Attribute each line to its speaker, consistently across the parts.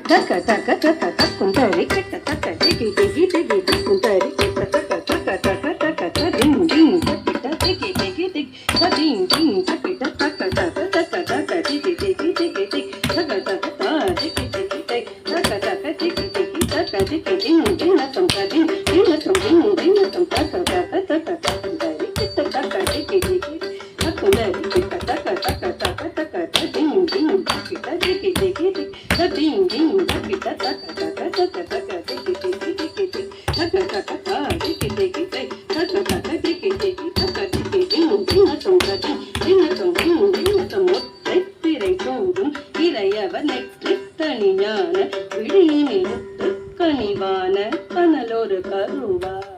Speaker 1: taka taka taka takuntari kita taka digi digi digi takuntari kita taka taka taka taka ta ding ding takita digi digi digi ta ding ding takita taka taka taka taka digi digi digi digi taka taka ta digi digi digi taka taka digi digi taka digi ding ding na tum ta ding na tum ding na tum taka taka taka takuntari kita taka digi digi takuntari kita taka taka taka taka ta ding ding takita digi digi digi ta ding ding takita taka taka taka taka digi digi digi taka taka ta digi digi digi taka taka digi digi taka digi ding ding na tum ta ding na tum ding na tum முத்தை திரை சூடும் இறையவர் நெற்றித்தனி ஞான விழியினில் முத்து கனிவான கனலொரு கருவார்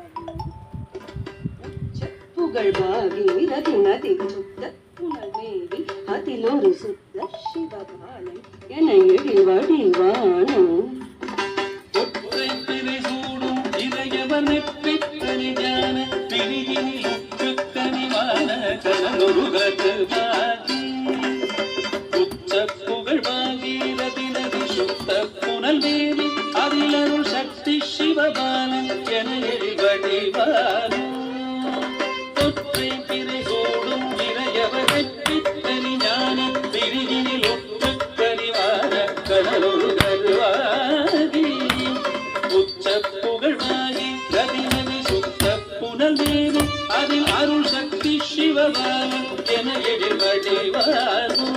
Speaker 1: புகழ் பாகீரதி நதி சுத்த புனல்மேவி அதிலொரு சுத்த சிவபாலன் என எழில் வடிவானும்
Speaker 2: ஒற்றை திரை சூடும் இறையவர் நெற்றித்தனி ஞான விழியினில் முத்து கனிவான கனலொரு கருவார் புகழ் பாகீரதி நதி சுத்த புனல் தேவி அதிலருள் சக்தி சிவபாலன் என எழில்வடிவானும் ஒற்றை பிறை சூடும் இறையவர் நெற்றித்தனி ஞான விழியினில் ஒற்று கனிவான கடலொரு கருவாகி உச்ச புகழ் பாகீரதி நதி சுத்த புனல் தேவி அதில் அருள் சக்தி சிவபாலன் என எழில்வடிவானும்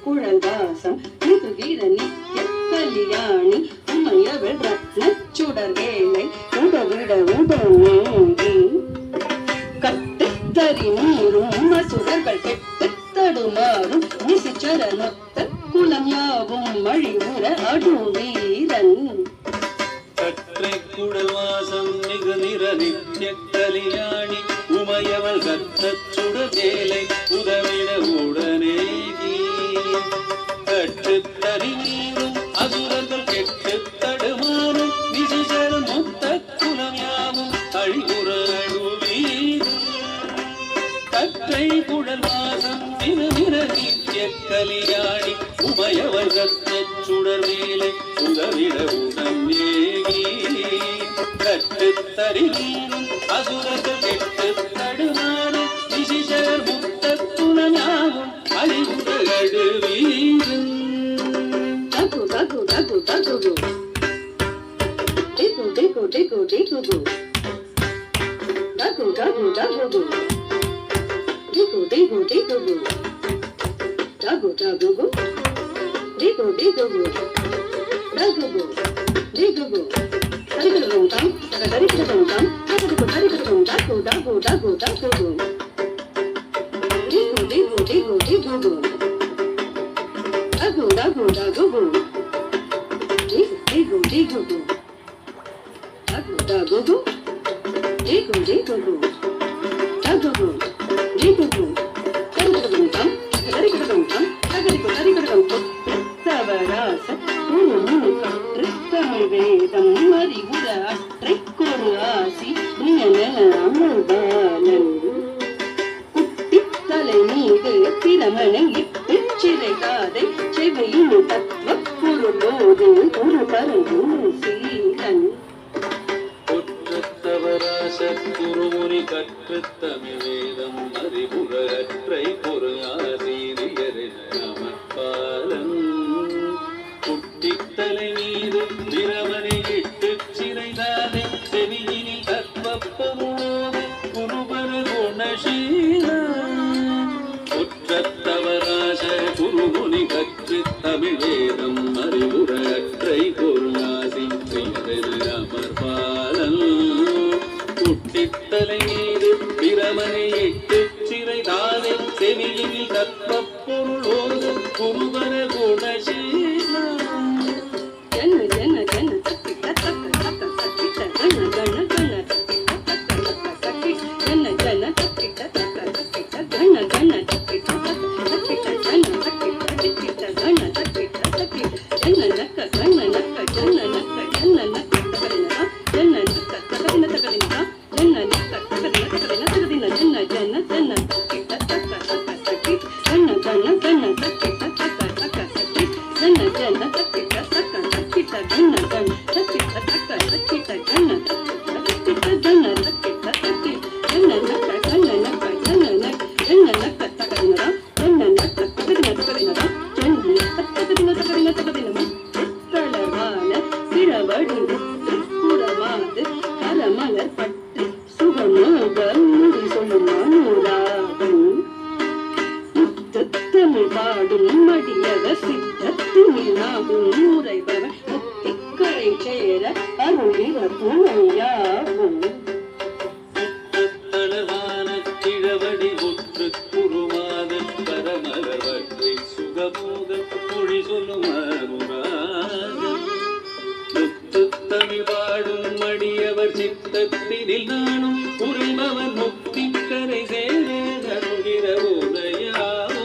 Speaker 2: குழல்வாசம் முதுகிற நித்திய கல்யாணி உமையவள் ரத்ன சுடர் வேலை உடவிட உடனேங்கி கட்டுத்தறி நீரும் மசுடர்கள் கெட்டு தடுமாறும் நிசிச்சரனொத்த குலம் யாவும் மழிவுற அடுவீரன் கற்றை குடல்வாசம் மிகு நிற நித்திய கலியாணி உமையவள் கத்தச் சுடர் வேலை உதவிட உடனேகி கட்டுத்தறி நீரும் அசுரர்கள் கெட்டு தடுமாறும் நிசிச்சரன் மொத்த குலம் யாவும் அழிவுற அடுவீரன் கற்றை குடல்வாசம் மிகு நிற நித்திய கலியாணி உமையவள் கத்தச் சுடர் வேலை உதவிட உடனேகி கட்டுத்தறி நீரும் அசுரர்கள் கெட்டு தடுமாறும் நிசிச்சரர் முத்த குலம் யாவும் அழிவுற அடுவீரன்
Speaker 1: dagu dagu dagu dagu digu digu digu digu dagu dagu dagu digu digu digu dagu dagu digu digu dagu digu tarikadum tam tarikadum tam tarikadum dagu dagu dagu dagu digu digu digu digu dagu dagu dagu digu digu digu dagu dagu digu digu dagu digu tarikadum tam tarikadum Thavarasa குரு கற்று தமிழ் வேதம் அறிவுற அற்றை கொரு ஆசி அமுதானன் குட்டி தலை மீது திறமனை இட்டு சிறை காதை செவையின் தத்துவ பொருளோடு ஒரு பரங்கும் சீலன்
Speaker 2: ஒற்றத்தவராச குருமுனி கற்று தமிழ் வேதம் அறிவுற அற்றை கொரு ஆசி நமப்பாலன் குட்டித்தலை மீது திரவனை இட்டு சிறைதானே செவியினில் தற்பப்பொருளோடு குருபர குணசீல ஒற்றத்தவராச குருமுனி கற்று தமிழ் வேதம் அறிவுற அற்றை பொருளாசி மலை மீது பிரமனை இட்டு சிறைதானே செவியில் தத்துவப் பொருளோடு குருபர குணசீலா
Speaker 1: ஜன ஜன ஜன தக்கிட்ட தக்க தக்க தக்கிட்ட கண கண கண தக்கிட்ட ஜன ஜன தக்கிட்ட தக்க தக்கிட்ட கண கண தக்கிட்ட தக்கிட்ட ஜன தக்கிட்ட தக்கிட்ட கண தக்கிட்ட தக்கிட்ட ஜன நக்க கண நக்க ஜன நக்க ஜன நக்க தகதினா ஜன நக்க தகதினா தகதினா ஜன நக்க தகதினா தகதினா தகதினா ஜன ஜன ஜன தக்கிட்ட தக்க தக்க தக்கிட்ட கண கண கண தக்கிட்ட தக்க தக்க தக்கிட்ட ஜன ஜன தக்கிட்ட தக்க தக்கிட்ட கண கண தக்கிட்ட தக்க தக்கிட்ட கண தக்கிட்ட ஜன தக்கிட்ட தக்கிட்ட ஜன நக்க கண நக்க ஜன நக்க ஜன நக்க தகதினா ஜன நக்க தகதினா தகதினா ஜன நக்க தகதினா தகதினா தகதினா தளவான சிரவடிந்து புறமாது கரமலர் பட்டு சுகமாக முடி சொல்லும் அனுராகம் முத்தமிழ் பாடும் மடியவ சித்தத்தினில் நாகும் உரைபவன் முத்திக்கரை சேர அருளிவ துணையாகும்
Speaker 2: தளவான கிழவடி முற்று குருமாத பரமலவற்றை சுகமோக மொழி சொல்லும் அனுராகம் முத்துத்தமிழ் பாடும் மடியவர் சித்தத்தினில் நானும் உரிமவன் முத்திக்கரை சேருகிற உதயாவோ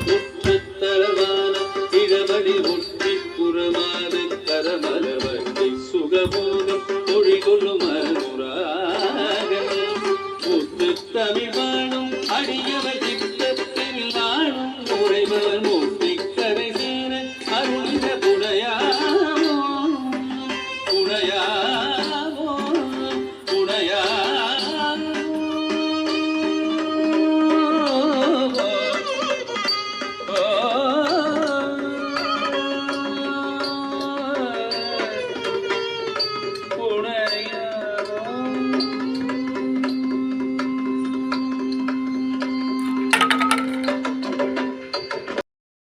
Speaker 2: முற்றத்தளவான கிழவடி முற்றி புறமாத கரமலவற்றை சுகமோ